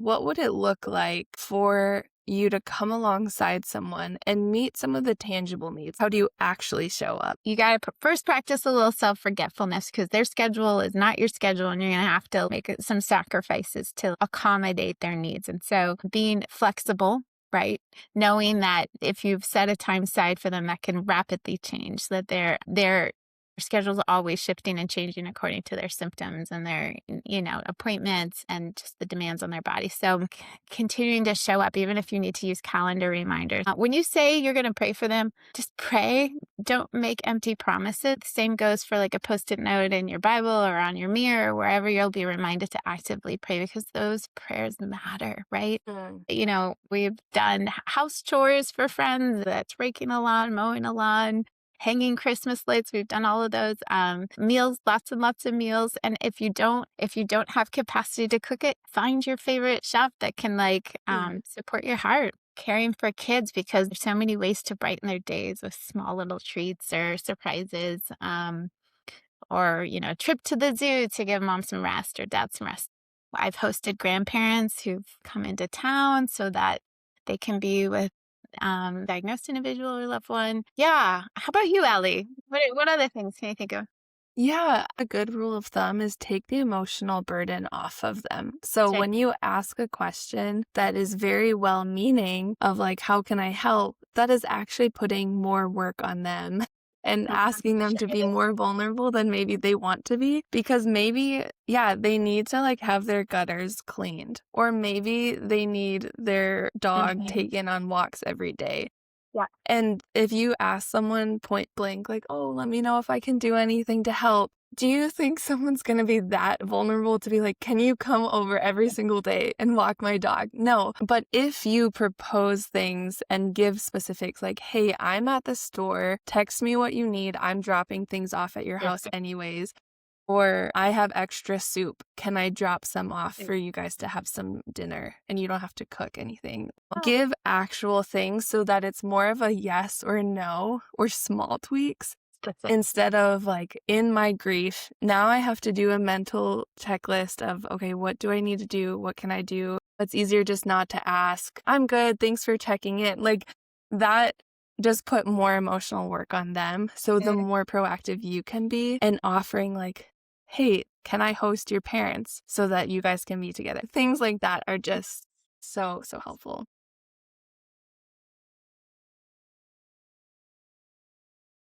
what would it look like for you to come alongside someone and meet some of the tangible needs? How do you actually show up? You got to first practice a little self-forgetfulness because their schedule is not your schedule and you're going to have to make some sacrifices to accommodate their needs. And so being flexible, right? Knowing that if you've set a time aside for them, that can rapidly change, that their schedule's always shifting and changing according to their symptoms and their, appointments and just the demands on their body. So continuing to show up, even if you need to use calendar reminders. When you say you're going to pray for them, just pray. Don't make empty promises. The same goes for like a Post-it note in your Bible or on your mirror, wherever you'll be reminded to actively pray because those prayers matter, right? We've done house chores for friends. That's raking a lawn, mowing a lawn, hanging Christmas lights. We've done all of those. Meals, lots and lots of meals. And if you don't have capacity to cook it, find your favorite chef that can support your heart. Caring for kids because there's so many ways to brighten their days with small little treats or surprises. Or a trip to the zoo to give mom some rest or dad some rest. I've hosted grandparents who've come into town so that they can be with diagnosed individual or loved one. Yeah. How about you, Ellie? What other things can you think of? Yeah, a good rule of thumb is take the emotional burden off of them. So Right. when you ask a question that is very well meaning of like, how can I help? That is actually putting more work on them and asking them to be more vulnerable than maybe they want to be because maybe, they need to like have their gutters cleaned or maybe they need their dog taken on walks every day. Yeah. And if you ask someone point blank, like, oh, let me know if I can do anything to help, do you think someone's going to be that vulnerable to be like, can you come over every single day and walk my dog? No. But if you propose things and give specifics like, hey, I'm at the store, text me what you need. I'm dropping things off at your house anyways. Or I have extra soup. Can I drop some off for you guys to have some dinner and you don't have to cook anything? Give actual things so that it's more of a yes or no or small tweaks instead of like in my grief. Now I have to do a mental checklist of, okay, what do I need to do? What can I do? It's easier just not to ask. I'm good. Thanks for checking in. Like that just put more emotional work on them. So the more proactive you can be and offering like, hey, can I host your parents so that you guys can be together? Things like that are just so helpful.